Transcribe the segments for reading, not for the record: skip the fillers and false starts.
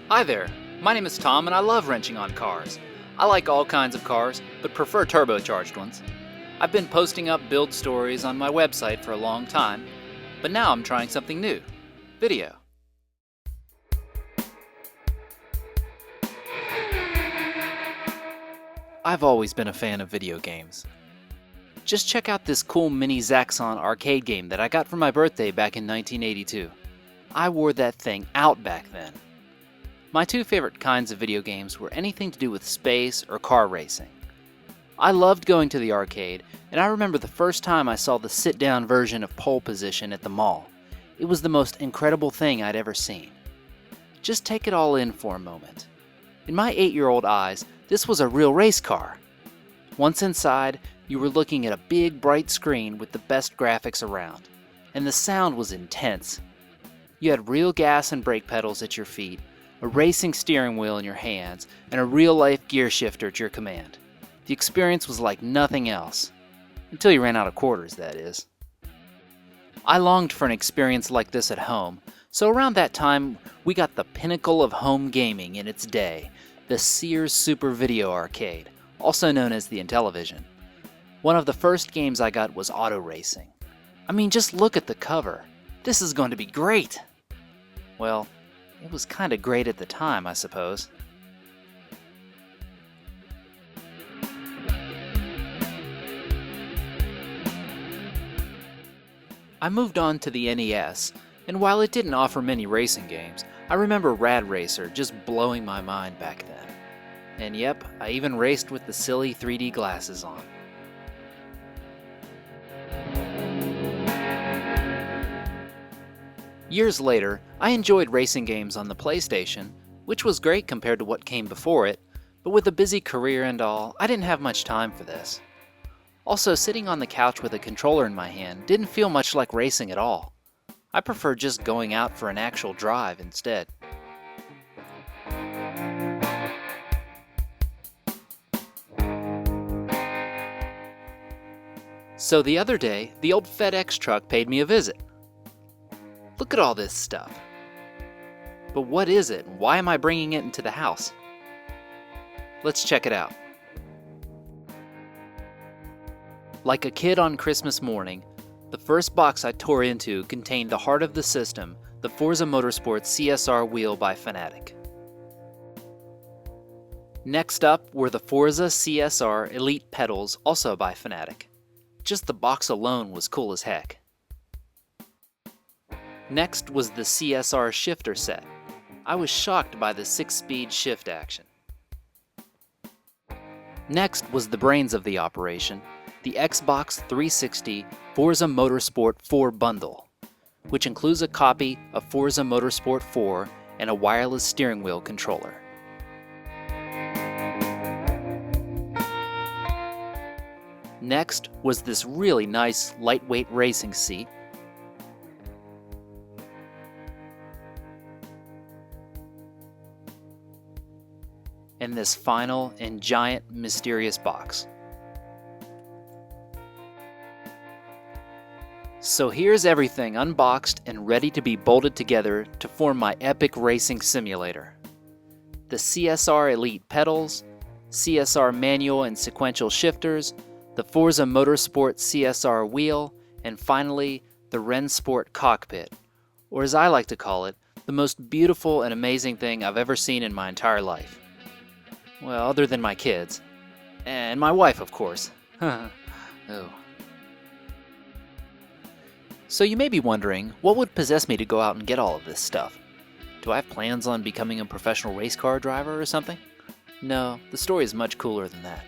Hi there, my name is Tom and I love wrenching on cars. I like all kinds of cars, but prefer turbocharged ones. I've been posting up build stories on my website for a long time, but now I'm trying something new, video. I've always been a fan of video games. Just check out this cool mini Zaxxon arcade game that I got for my birthday back in 1982. I wore that thing out back then. My two favorite kinds of video games were anything to do with space or car racing. I loved going to the arcade, and I remember the first time I saw the sit-down version of Pole Position at the mall. It was the most incredible thing I'd ever seen. Just take it all in for a moment. In my 8-year-old eyes, this was a real race car. Once inside, you were looking at a big, bright screen with the best graphics around, and the sound was intense. You had real gas and brake pedals at your feet, a racing steering wheel in your hands, and a real-life gear shifter at your command. The experience was like nothing else. Until you ran out of quarters, that is. I longed for an experience like this at home, so around that time, we got the pinnacle of home gaming in its day, the Sears Super Video Arcade, also known as the Intellivision. One of the first games I got was auto racing. I mean, just look at the cover. This is going to be great! Well, it was kinda great at the time, I suppose. I moved on to the NES, and while it didn't offer many racing games, I remember Rad Racer just blowing my mind back then. And yep, I even raced with the silly 3D glasses on. Years later, I enjoyed racing games on the PlayStation, which was great compared to what came before it, but with a busy career and all, I didn't have much time for this. Also, sitting on the couch with a controller in my hand didn't feel much like racing at all. I preferred just going out for an actual drive instead. So the other day, the old FedEx truck paid me a visit. Look at all this stuff. But what is it, and why am I bringing it into the house? Let's check it out. Like a kid on Christmas morning, the first box I tore into contained the heart of the system, the Forza Motorsport CSR wheel by Fanatec. Next up were the Forza CSR Elite pedals, also by Fanatec. Just the box alone was cool as heck. Next was the CSR Shifter set. I was shocked by the 6-speed shift action. Next was the brains of the operation, the Xbox 360 Forza Motorsport 4 bundle, which includes a copy of Forza Motorsport 4 and a wireless steering wheel controller. Next was this really nice lightweight racing seat, and this final and giant mysterious box. So here's everything unboxed and ready to be bolted together to form my epic racing simulator. The CSR Elite pedals, CSR manual and sequential shifters, the Forza Motorsport CSR wheel, and finally, the Rennsport Cockpit, or as I like to call it, the most beautiful and amazing thing I've ever seen in my entire life. Well, other than my kids. And my wife, of course. Oh. So you may be wondering, what would possess me to go out and get all of this stuff? Do I have plans on becoming a professional race car driver or something? No, the story is much cooler than that.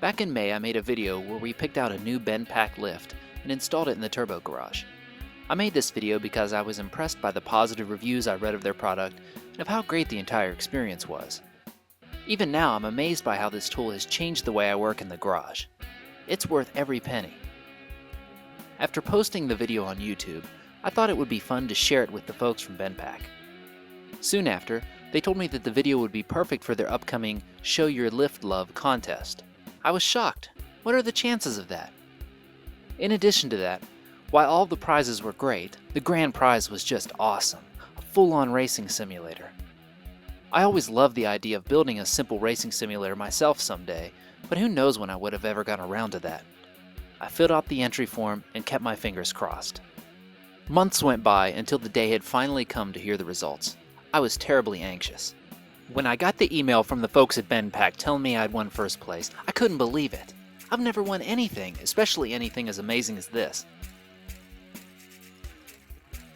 Back in May, I made a video where we picked out a new BendPack lift and installed it in the turbo garage. I made this video because I was impressed by the positive reviews I read of their product and of how great the entire experience was. Even now, I'm amazed by how this tool has changed the way I work in the garage. It's worth every penny. After posting the video on YouTube, I thought it would be fun to share it with the folks from BendPack. Soon after, they told me that the video would be perfect for their upcoming Show Your Lift Love contest. I was shocked. What are the chances of that? In addition to that, while all the prizes were great, the grand prize was just awesome, a full-on racing simulator. I always loved the idea of building a simple racing simulator myself someday, but who knows when I would have ever gotten around to that. I filled out the entry form and kept my fingers crossed. Months went by until the day had finally come to hear the results. I was terribly anxious. When I got the email from the folks at Payback telling me I'd won first place, I couldn't believe it. I've never won anything, especially anything as amazing as this.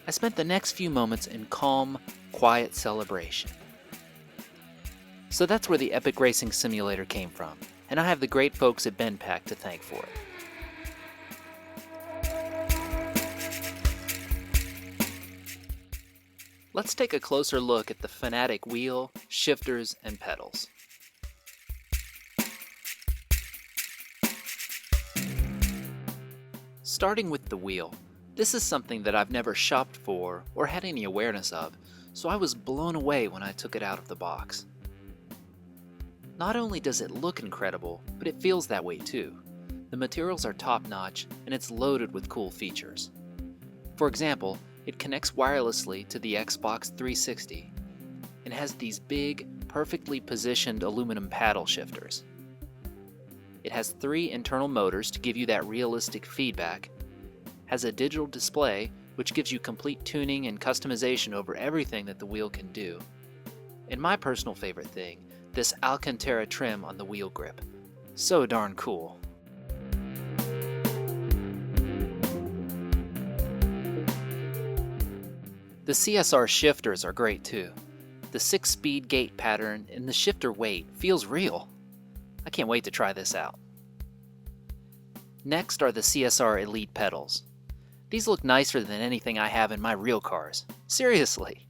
I spent the next few moments in calm, quiet celebration. So that's where the Epic Racing Simulator came from, and I have the great folks at Payback to thank for it. Let's take a closer look at the Fanatec wheel, shifters, and pedals. Starting with the wheel, this is something that I've never shopped for or had any awareness of, so I was blown away when I took it out of the box. Not only does it look incredible, but it feels that way too. The materials are top-notch and it's loaded with cool features. For example, it connects wirelessly to the Xbox 360 and has these big, perfectly positioned aluminum paddle shifters. It has 3 internal motors to give you that realistic feedback, has a digital display which gives you complete tuning and customization over everything that the wheel can do, and my personal favorite thing, this Alcantara trim on the wheel grip. So darn cool. The CSR shifters are great too. The 6-speed gate pattern and the shifter weight feels real. I can't wait to try this out. Next are the CSR Elite pedals. These look nicer than anything I have in my real cars. Seriously!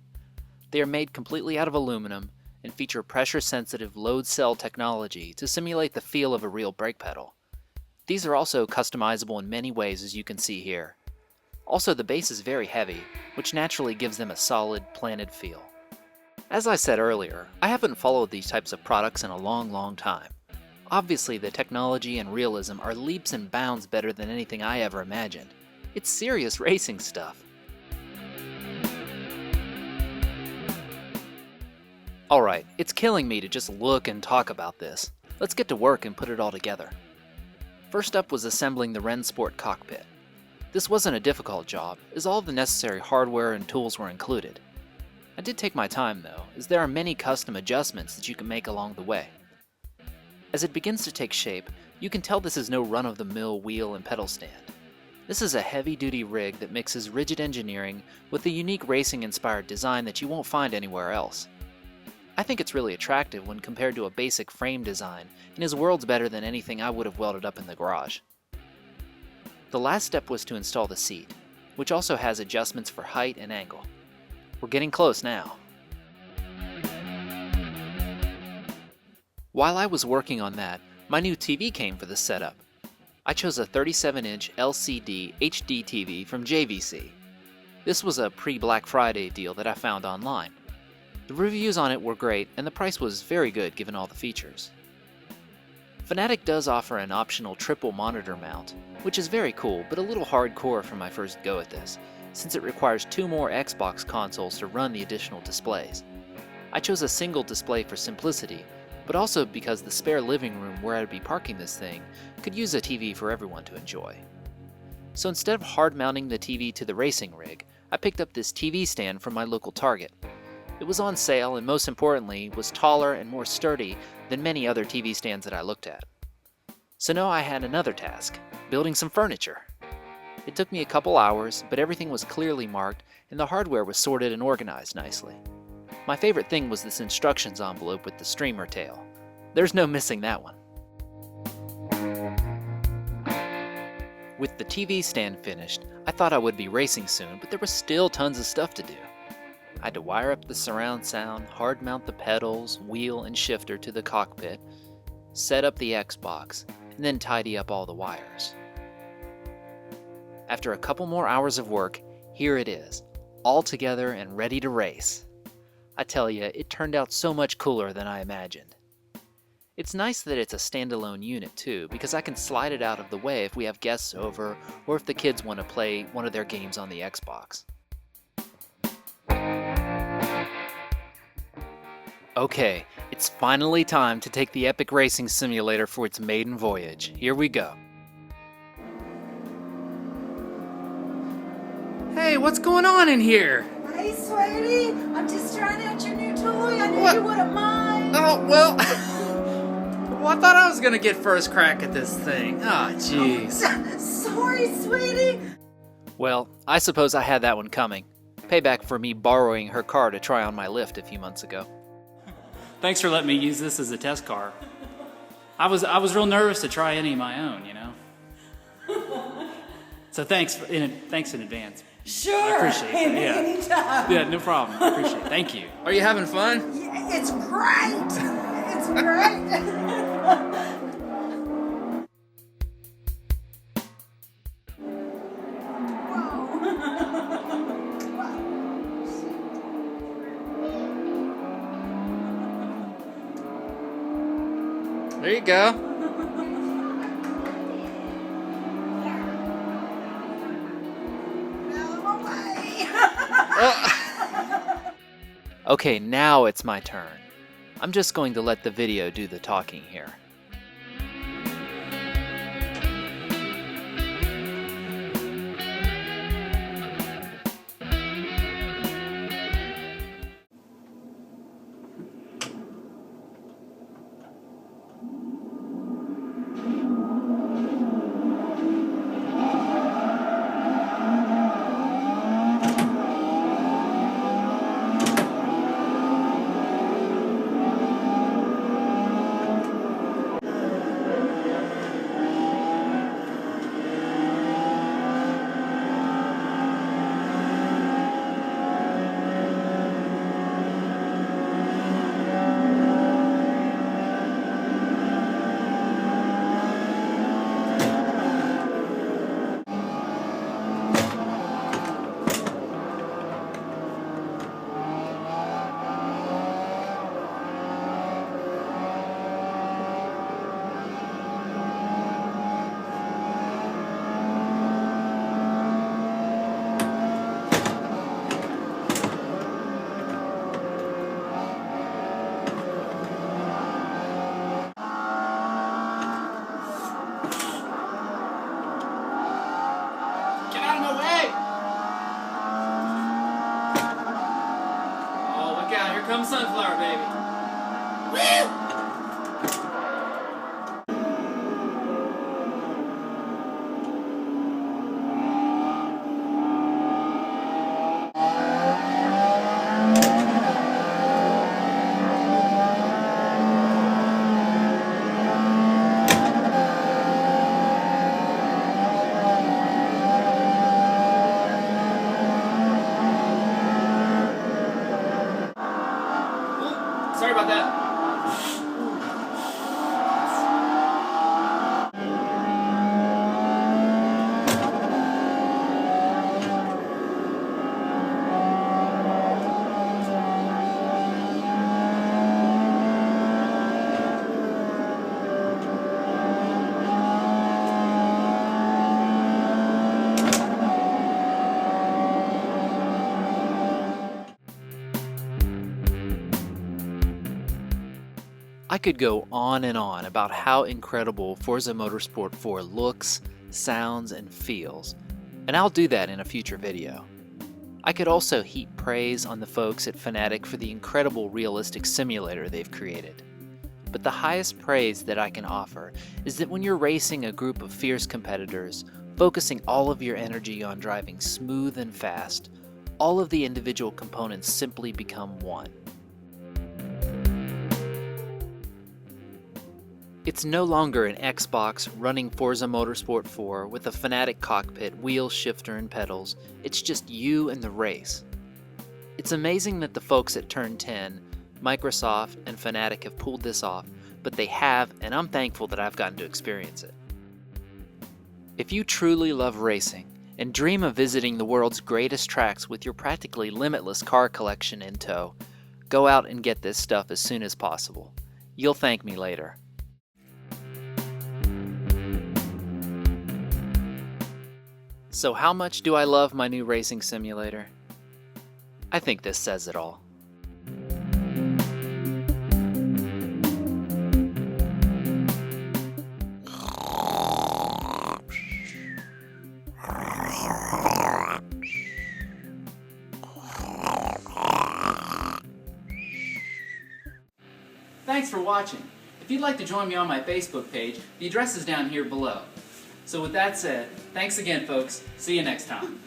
They are made completely out of aluminum and feature pressure-sensitive load cell technology to simulate the feel of a real brake pedal. These are also customizable in many ways, as you can see here. Also, the base is very heavy, which naturally gives them a solid, planted feel. As I said earlier, I haven't followed these types of products in a long time. Obviously, the technology and realism are leaps and bounds better than anything I ever imagined. It's serious racing stuff. Alright, it's killing me to just look and talk about this. Let's get to work and put it all together. First up was assembling the Rennsport cockpit. This wasn't a difficult job, as all the necessary hardware and tools were included. I did take my time though, as there are many custom adjustments that you can make along the way. As it begins to take shape, you can tell this is no run-of-the-mill wheel and pedal stand. This is a heavy-duty rig that mixes rigid engineering with a unique racing-inspired design that you won't find anywhere else. I think it's really attractive when compared to a basic frame design, and is worlds better than anything I would have welded up in the garage. The last step was to install the seat, which also has adjustments for height and angle. We're getting close now. While I was working on that, my new TV came for the setup. I chose a 37-inch LCD HDTV from JVC. This was a pre-Black Friday deal that I found online. The reviews on it were great, and the price was very good given all the features. Fanatec does offer an optional triple monitor mount, which is very cool but a little hardcore for my first go at this, since it requires 2 more Xbox consoles to run the additional displays. I chose a single display for simplicity, but also because the spare living room where I'd be parking this thing could use a TV for everyone to enjoy. So instead of hard mounting the TV to the racing rig, I picked up this TV stand from my local Target. It was on sale and most importantly was taller and more sturdy than many other TV stands that I looked at. So now I had another task, building some furniture. It took me a couple hours, but everything was clearly marked and the hardware was sorted and organized nicely. My favorite thing was this instructions envelope with the streamer tail. There's no missing that one. With the TV stand finished, I thought I would be racing soon, but there was still tons of stuff to do. I had to wire up the surround sound, hard mount the pedals, wheel, and shifter to the cockpit, set up the Xbox, and then tidy up all the wires. After a couple more hours of work, here it is, all together and ready to race. I tell you, it turned out so much cooler than I imagined. It's nice that it's a standalone unit too, because I can slide it out of the way if we have guests over or if the kids want to play one of their games on the Xbox. Okay, it's finally time to take the epic racing simulator for its maiden voyage. Here we go. Hey, what's going on in here? Hey, sweetie, I'm just trying out your new toy. I knew What? you wouldn't mind. Oh, well, well, I thought I was gonna get first crack at this thing. Ah, jeez. Sorry, sweetie. Well, I suppose I had that one coming. Payback for me borrowing her car to try on my lift a few months ago. Thanks for letting me use this as a test car. I was real nervous to try any of my own, you know. So thanks in advance. Sure. I appreciate it. Yeah. Anytime. Yeah, no problem. I appreciate it. Thank you. Are you having fun? Yeah, it's great. It's great. There you go. Okay, now it's my turn. I'm just going to let the video do the talking here. Come sunflower, baby. Woo! Sorry about that. I could go on and on about how incredible Forza Motorsport 4 looks, sounds, and feels, and I'll do that in a future video. I could also heap praise on the folks at Fanatec for the incredible realistic simulator they've created. But the highest praise that I can offer is that when you're racing a group of fierce competitors, focusing all of your energy on driving smooth and fast, all of the individual components simply become one. It's no longer an Xbox running Forza Motorsport 4 with a Fanatec cockpit, wheel, shifter, and pedals. It's just you and the race. It's amazing that the folks at Turn 10, Microsoft, and Fanatec have pulled this off, but they have, and I'm thankful that I've gotten to experience it. If you truly love racing and dream of visiting the world's greatest tracks with your practically limitless car collection in tow, go out and get this stuff as soon as possible. You'll thank me later. So how much do I love my new racing simulator? I think this says it all. Thanks for watching. If you'd like to join me on my Facebook page, the address is down here below. So with that said, thanks again folks. See you next time.